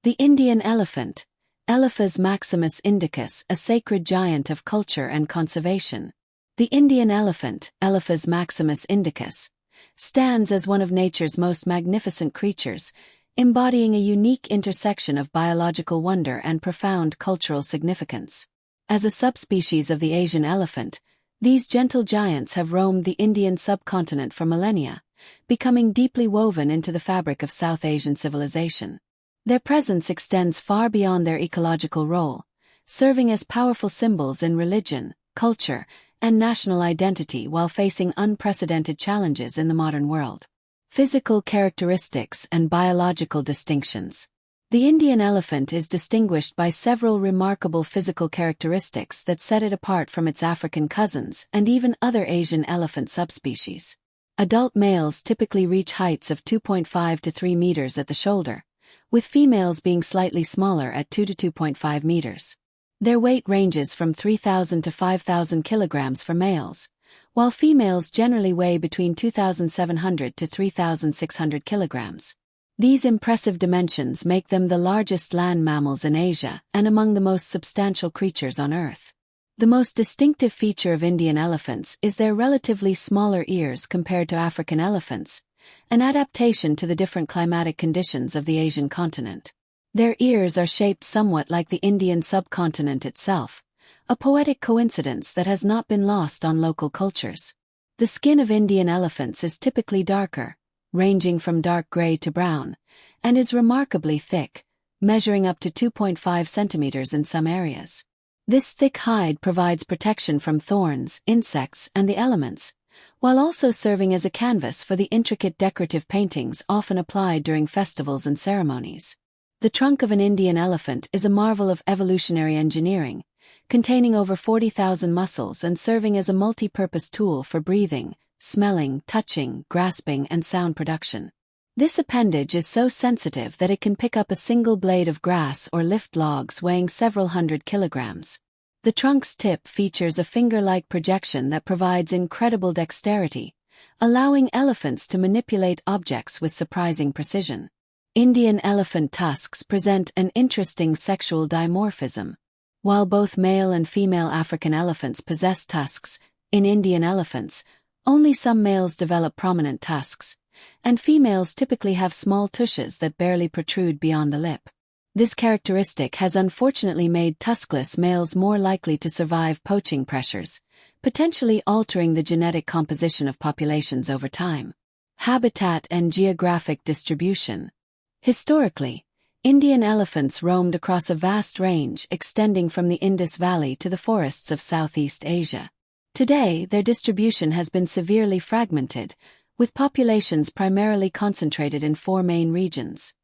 The Indian elephant, Elephas Maximus Indicus, a sacred giant of culture and conservation. The Indian elephant, Elephas Maximus Indicus, stands as one of nature's most magnificent creatures, embodying a unique intersection of biological wonder and profound cultural significance. As a subspecies of the Asian elephant, these gentle giants have roamed the Indian subcontinent for millennia, becoming deeply woven into the fabric of South Asian civilization. Their presence extends far beyond their ecological role, serving as powerful symbols in religion, culture, and national identity while facing unprecedented challenges in the modern world. Physical characteristics and biological distinctions. The Indian elephant is distinguished by several remarkable physical characteristics that set it apart from its African cousins and even other Asian elephant subspecies. Adult males typically reach heights of 2.5 to 3 meters at the shoulder, with females being slightly smaller at 2 to 2.5 meters. Their weight ranges from 3,000 to 5,000 kilograms for males, while females generally weigh between 2,700 to 3,600 kilograms. These impressive dimensions make them the largest land mammals in Asia and among the most substantial creatures on Earth. The most distinctive feature of Indian elephants is their relatively smaller ears compared to African elephants, an adaptation to the different climatic conditions of the Asian continent. Their ears are shaped somewhat like the Indian subcontinent itself, a poetic coincidence that has not been lost on local cultures. The skin of Indian elephants is typically darker, ranging from dark gray to brown, and is remarkably thick, measuring up to 2.5 centimeters in some areas. This thick hide provides protection from thorns, insects, and the elements, while also serving as a canvas for the intricate decorative paintings often applied during festivals and ceremonies. The trunk of an Indian elephant is a marvel of evolutionary engineering, containing over 40,000 muscles and serving as a multi-purpose tool for breathing, smelling, touching, grasping, and sound production. This appendage is so sensitive that it can pick up a single blade of grass or lift logs weighing several hundred kilograms. The trunk's tip features a finger-like projection that provides incredible dexterity, allowing elephants to manipulate objects with surprising precision. Indian elephant tusks present an interesting sexual dimorphism. While both male and female African elephants possess tusks, in Indian elephants, only some males develop prominent tusks, and females typically have small tushes that barely protrude beyond the lip. This characteristic has unfortunately made tuskless males more likely to survive poaching pressures, potentially altering the genetic composition of populations over time. Habitat and geographic distribution. Historically, Indian elephants roamed across a vast range extending from the Indus Valley to the forests of Southeast Asia. Today, their distribution has been severely fragmented, with populations primarily concentrated in 4 main regions: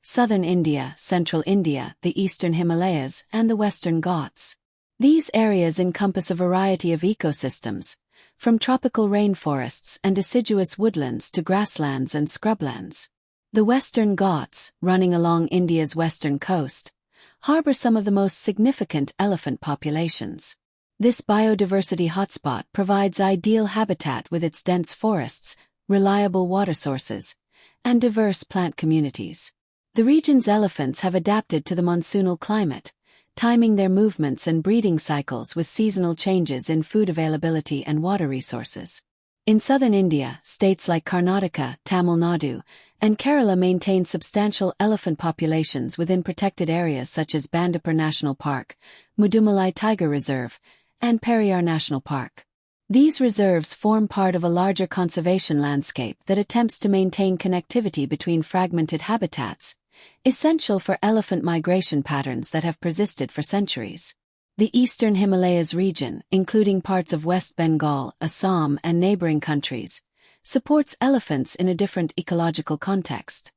Southern India, Central India, the Eastern Himalayas, and the Western Ghats. These areas encompass a variety of ecosystems, from tropical rainforests and deciduous woodlands to grasslands and scrublands. The Western Ghats, running along India's western coast, harbor some of the most significant elephant populations. This biodiversity hotspot provides ideal habitat with its dense forests, reliable water sources, and diverse plant communities. The region's elephants have adapted to the monsoonal climate, timing their movements and breeding cycles with seasonal changes in food availability and water resources. In southern India, states like Karnataka, Tamil Nadu, and Kerala maintain substantial elephant populations within protected areas such as Bandipur National Park, Mudumalai Tiger Reserve, and Periyar National Park. These reserves form part of a larger conservation landscape that attempts to maintain connectivity between fragmented habitats, essential for elephant migration patterns that have persisted for centuries. The Eastern Himalayas region, including parts of West Bengal, Assam, and neighboring countries, supports elephants in a different ecological context.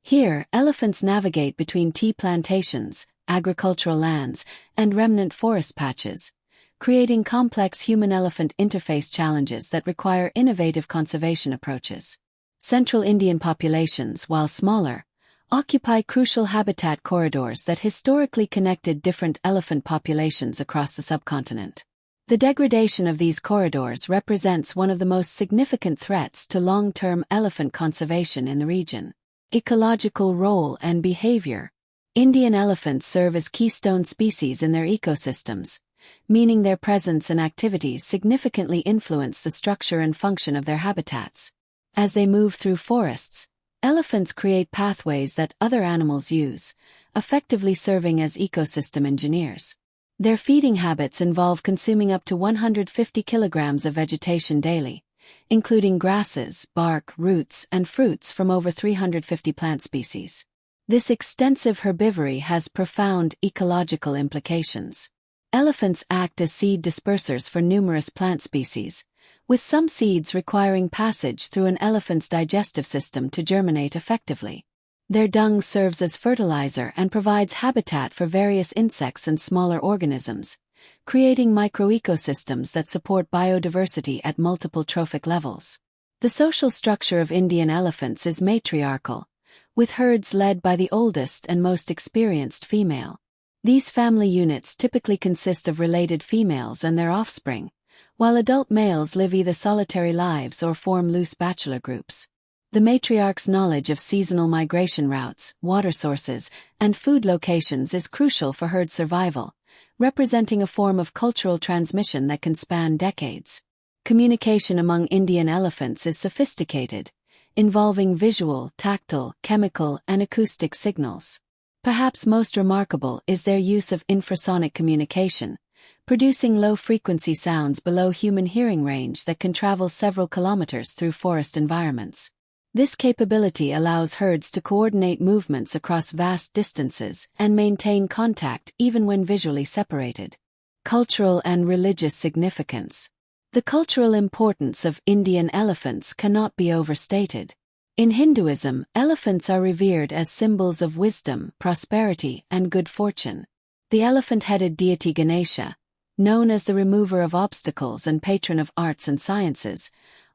Here, elephants navigate between tea plantations, agricultural lands, and remnant forest patches, creating complex human-elephant interface challenges that require innovative conservation approaches. Central Indian populations, while smaller, occupy crucial habitat corridors that historically connected different elephant populations across the subcontinent. The degradation of these corridors represents one of the most significant threats to long-term elephant conservation in the region. Ecological role and behavior. Indian elephants serve as keystone species in their ecosystems, meaning their presence and activities significantly influence the structure and function of their habitats. As they move through forests, elephants create pathways that other animals use, effectively serving as ecosystem engineers. Their feeding habits involve consuming up to 150 kilograms of vegetation daily, including grasses, bark, roots, and fruits from over 350 plant species. This extensive herbivory has profound ecological implications. Elephants act as seed dispersers for numerous plant species, with some seeds requiring passage through an elephant's digestive system to germinate effectively. Their dung serves as fertilizer and provides habitat for various insects and smaller organisms, creating microecosystems that support biodiversity at multiple trophic levels. The social structure of Indian elephants is matriarchal, with herds led by the oldest and most experienced female. These family units typically consist of related females and their offspring, while adult males live either solitary lives or form loose bachelor groups. The matriarch's knowledge of seasonal migration routes, water sources, and food locations is crucial for herd survival, representing a form of cultural transmission that can span decades. Communication among Indian elephants is sophisticated, involving visual, tactile, chemical, and acoustic signals. Perhaps most remarkable is their use of infrasonic communication, producing low-frequency sounds below human hearing range that can travel several kilometers through forest environments. This capability allows herds to coordinate movements across vast distances and maintain contact even when visually separated. Cultural and religious significance. The cultural importance of Indian elephants cannot be overstated. In Hinduism, elephants are revered as symbols of wisdom, prosperity, and good fortune. The elephant-headed deity Ganesha, known as the remover of obstacles and patron of arts and sciences,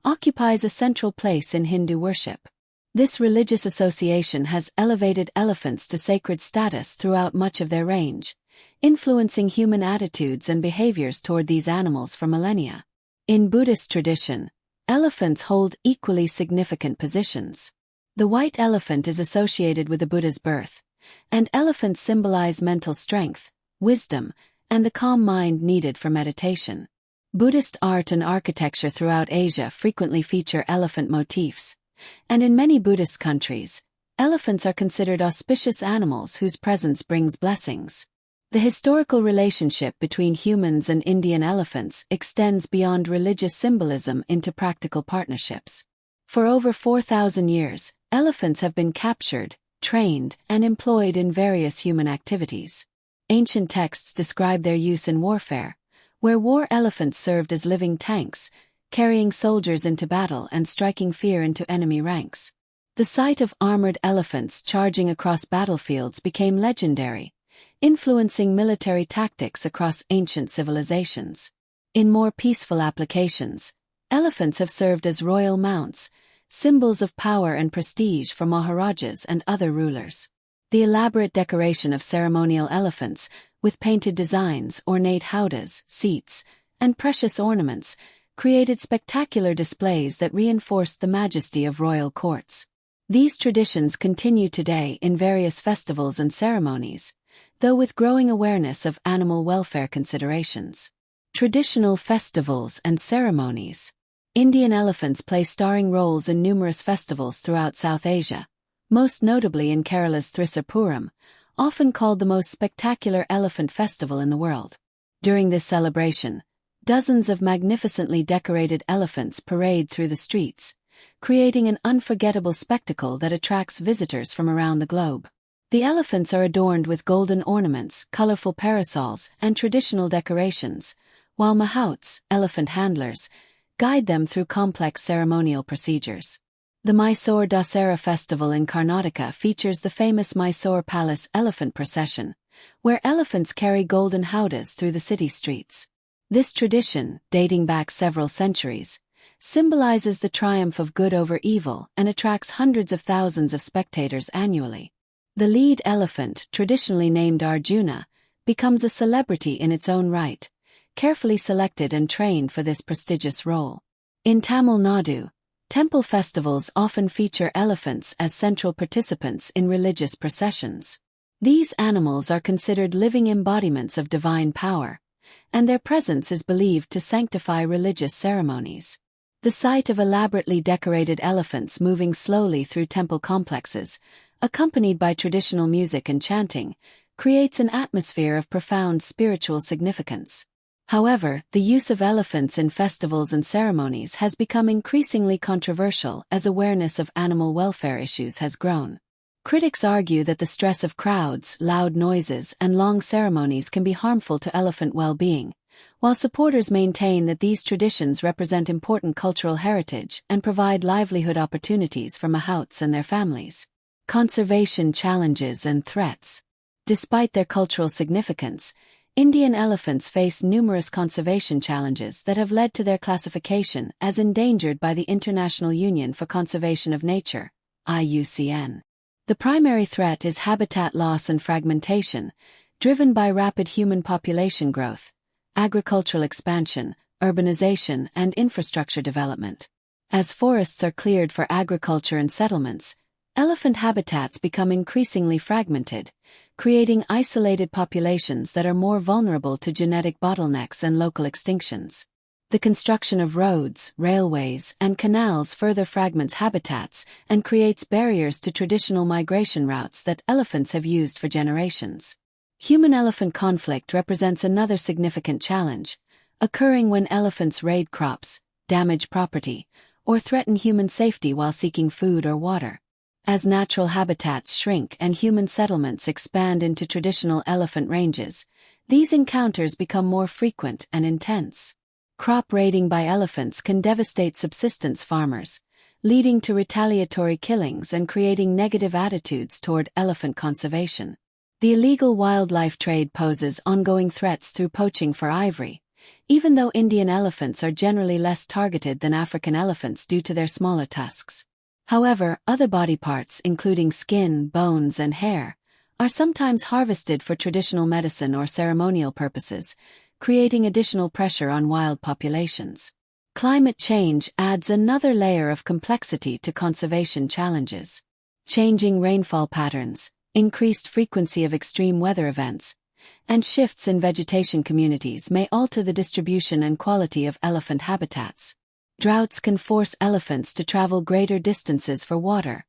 occupies a central place in Hindu worship. This religious association has elevated elephants to sacred status throughout much of their range, influencing human attitudes and behaviors toward these animals for millennia. In Buddhist tradition, elephants hold equally significant positions. The white elephant is associated with the Buddha's birth, and elephants symbolize mental strength, wisdom, and the calm mind needed for meditation. Buddhist art and architecture throughout Asia frequently feature elephant motifs, and in many Buddhist countries, elephants are considered auspicious animals whose presence brings blessings. The historical relationship between humans and Indian elephants extends beyond religious symbolism into practical partnerships. For over 4,000 years, elephants have been captured, trained, and employed in various human activities. Ancient texts describe their use in warfare, where war elephants served as living tanks, carrying soldiers into battle and striking fear into enemy ranks. The sight of armored elephants charging across battlefields became legendary, influencing military tactics across ancient civilizations. In more peaceful applications, elephants have served as royal mounts, symbols of power and prestige for maharajas and other rulers. The elaborate decoration of ceremonial elephants, with painted designs, ornate howdahs, seats, and precious ornaments, created spectacular displays that reinforced the majesty of royal courts. These traditions continue today in various festivals and ceremonies, though with growing awareness of animal welfare considerations. Traditional festivals and ceremonies. Indian elephants play starring roles in numerous festivals throughout South Asia, most notably in Kerala's Thrissur, often called the most spectacular elephant festival in the world. During this celebration, dozens of magnificently decorated elephants parade through the streets, creating an unforgettable spectacle that attracts visitors from around the globe. The elephants are adorned with golden ornaments, colorful parasols, and traditional decorations, while mahouts, elephant handlers, guide them through complex ceremonial procedures. The Mysore Dasara festival in Karnataka features the famous Mysore Palace elephant procession, where elephants carry golden howdahs through the city streets. This tradition, dating back several centuries, symbolizes the triumph of good over evil and attracts hundreds of thousands of spectators annually. The lead elephant, traditionally named Arjuna, becomes a celebrity in its own right, carefully selected and trained for this prestigious role. In Tamil Nadu, Temple festivals often feature elephants as central participants in religious processions. These animals are considered living embodiments of divine power, and their presence is believed to sanctify religious ceremonies. The sight of elaborately decorated elephants moving slowly through temple complexes, accompanied by traditional music and chanting, creates an atmosphere of profound spiritual significance. However, the use of elephants in festivals and ceremonies has become increasingly controversial as awareness of animal welfare issues has grown. Critics argue that the stress of crowds, loud noises, and long ceremonies can be harmful to elephant well-being, while supporters maintain that these traditions represent important cultural heritage and provide livelihood opportunities for mahouts and their families. Conservation challenges and threats. Despite their cultural significance, Indian elephants face numerous conservation challenges that have led to their classification as endangered by the International Union for Conservation of Nature, IUCN. The primary threat is habitat loss and fragmentation, driven by rapid human population growth, agricultural expansion, urbanization, and infrastructure development. As forests are cleared for agriculture and settlements, elephant habitats become increasingly fragmented, creating isolated populations that are more vulnerable to genetic bottlenecks and local extinctions. The construction of roads, railways, and canals further fragments habitats and creates barriers to traditional migration routes that elephants have used for generations. Human-elephant conflict represents another significant challenge, occurring when elephants raid crops, damage property, or threaten human safety while seeking food or water. As natural habitats shrink and human settlements expand into traditional elephant ranges, these encounters become more frequent and intense. Crop raiding by elephants can devastate subsistence farmers, leading to retaliatory killings and creating negative attitudes toward elephant conservation. The illegal wildlife trade poses ongoing threats through poaching for ivory, even though Indian elephants are generally less targeted than African elephants due to their smaller tusks. However, other body parts, including skin, bones, and hair, are sometimes harvested for traditional medicine or ceremonial purposes, creating additional pressure on wild populations. Climate change adds another layer of complexity to conservation challenges. Changing rainfall patterns, increased frequency of extreme weather events, and shifts in vegetation communities may alter the distribution and quality of elephant habitats. Droughts can force elephants to travel greater distances for water,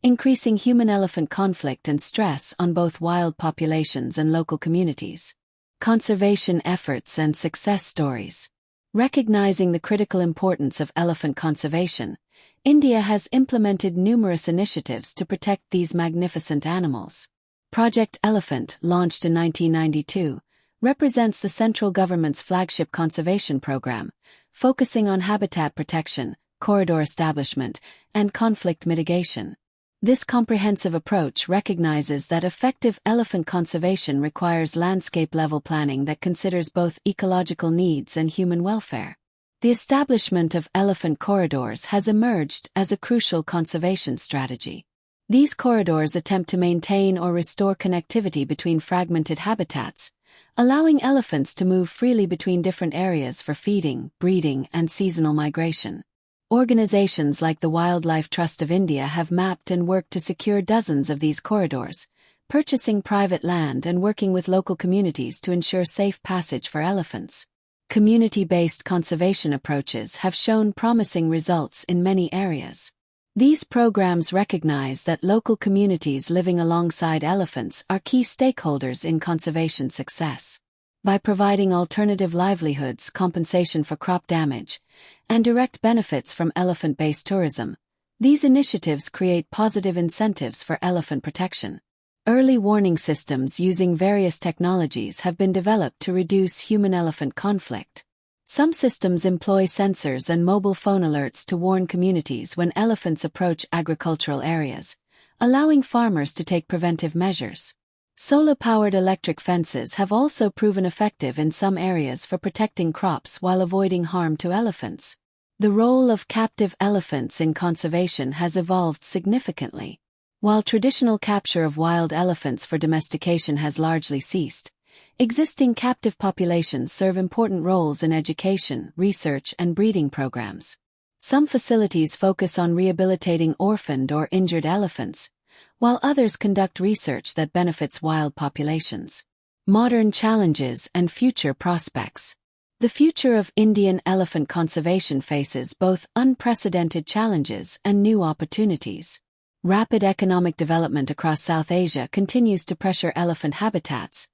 increasing human-elephant conflict and stress on both wild populations and local communities. Conservation efforts and success stories. Recognizing the critical importance of elephant conservation, India has implemented numerous initiatives to protect these magnificent animals. Project Elephant, launched in 1992, represents the central government's flagship conservation program, focusing on habitat protection, corridor establishment, and conflict mitigation. This comprehensive approach recognizes that effective elephant conservation requires landscape-level planning that considers both ecological needs and human welfare. The establishment of elephant corridors has emerged as a crucial conservation strategy. These corridors attempt to maintain or restore connectivity between fragmented habitats, allowing elephants to move freely between different areas for feeding, breeding, and seasonal migration. Organizations like the Wildlife Trust of India have mapped and worked to secure dozens of these corridors, purchasing private land and working with local communities to ensure safe passage for elephants. Community-based conservation approaches have shown promising results in many areas. These programs recognize that local communities living alongside elephants are key stakeholders in conservation success. By providing alternative livelihoods, compensation for crop damage, and direct benefits from elephant-based tourism, these initiatives create positive incentives for elephant protection. Early warning systems using various technologies have been developed to reduce human-elephant conflict. Some systems employ sensors and mobile phone alerts to warn communities when elephants approach agricultural areas, allowing farmers to take preventive measures. Solar-powered electric fences have also proven effective in some areas for protecting crops while avoiding harm to elephants. The role of captive elephants in conservation has evolved significantly. While traditional capture of wild elephants for domestication has largely ceased, existing captive populations serve important roles in education, research, and breeding programs. Some facilities focus on rehabilitating orphaned or injured elephants, while others conduct research that benefits wild populations. Modern challenges and future prospects. The future of Indian elephant conservation faces both unprecedented challenges and new opportunities. Rapid economic development across South Asia continues to pressure elephant habitats,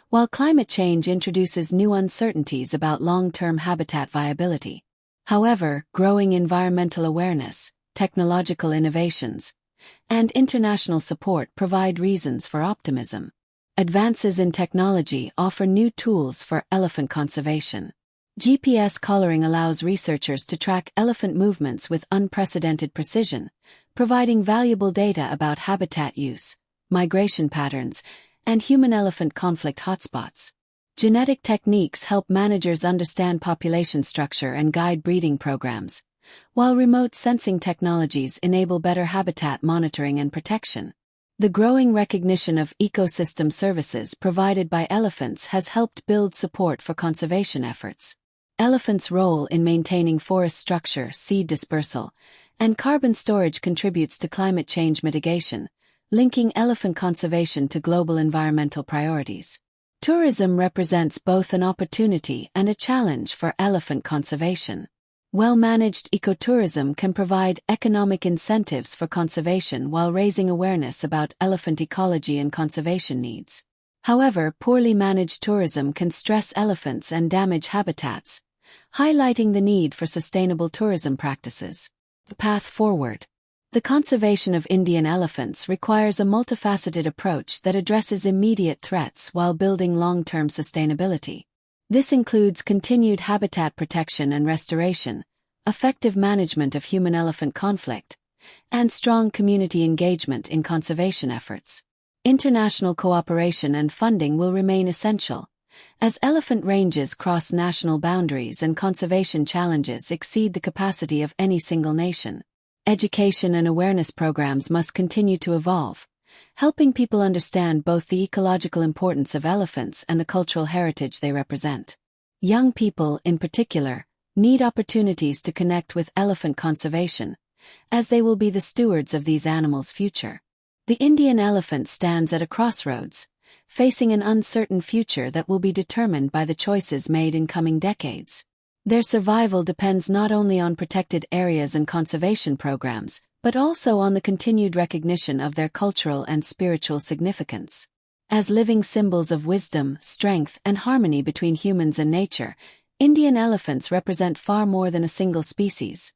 while climate change introduces new uncertainties about long-term habitat viability. However, growing environmental awareness, technological innovations, and international support provide reasons for optimism. Advances in technology offer new tools for elephant conservation. GPS collaring allows researchers to track elephant movements with unprecedented precision, providing valuable data about habitat use, migration patterns, and human-elephant conflict hotspots. Genetic techniques help managers understand population structure and guide breeding programs, while remote sensing technologies enable better habitat monitoring and protection. The growing recognition of ecosystem services provided by elephants has helped build support for conservation efforts. Elephants' role in maintaining forest structure, seed dispersal, and carbon storage contributes to climate change mitigation, linking elephant conservation to global environmental priorities. Tourism represents both an opportunity and a challenge for elephant conservation. Well-managed ecotourism can provide economic incentives for conservation while raising awareness about elephant ecology and conservation needs. However, poorly managed tourism can stress elephants and damage habitats, highlighting the need for sustainable tourism practices. The path forward. The conservation of Indian elephants requires a multifaceted approach that addresses immediate threats while building long-term sustainability. This includes continued habitat protection and restoration, effective management of human-elephant conflict, and strong community engagement in conservation efforts. International cooperation and funding will remain essential, as elephant ranges cross national boundaries and conservation challenges exceed the capacity of any single nation. Education and awareness programs must continue to evolve, helping people understand both the ecological importance of elephants and the cultural heritage they represent. Young people, in particular, need opportunities to connect with elephant conservation, as they will be the stewards of these animals' future. The Indian elephant stands at a crossroads, facing an uncertain future that will be determined by the choices made in coming decades. Their survival depends not only on protected areas and conservation programs, but also on the continued recognition of their cultural and spiritual significance. As living symbols of wisdom, strength, and harmony between humans and nature, Indian elephants represent far more than a single species.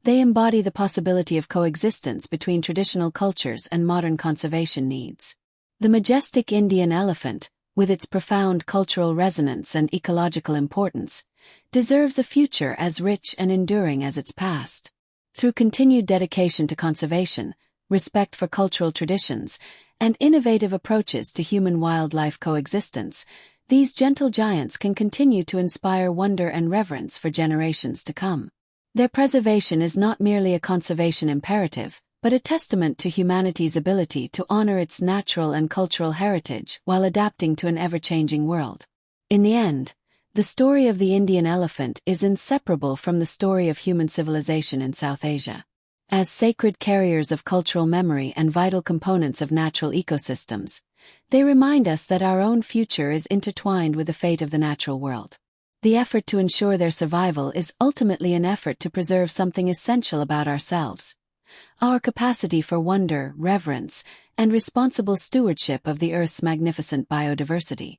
They embody the possibility of coexistence between traditional cultures and modern conservation needs. The majestic Indian elephant, with its profound cultural resonance and ecological importance, deserves a future as rich and enduring as its past. Through continued dedication to conservation, respect for cultural traditions, and innovative approaches to human-wildlife coexistence, these gentle giants can continue to inspire wonder and reverence for generations to come. Their preservation is not merely a conservation imperative, but a testament to humanity's ability to honor its natural and cultural heritage while adapting to an ever-changing world. In the end, the story of the Indian elephant is inseparable from the story of human civilization in South Asia. As sacred carriers of cultural memory and vital components of natural ecosystems, they remind us that our own future is intertwined with the fate of the natural world. The effort to ensure their survival is ultimately an effort to preserve something essential about ourselves: our capacity for wonder, reverence, and responsible stewardship of the Earth's magnificent biodiversity.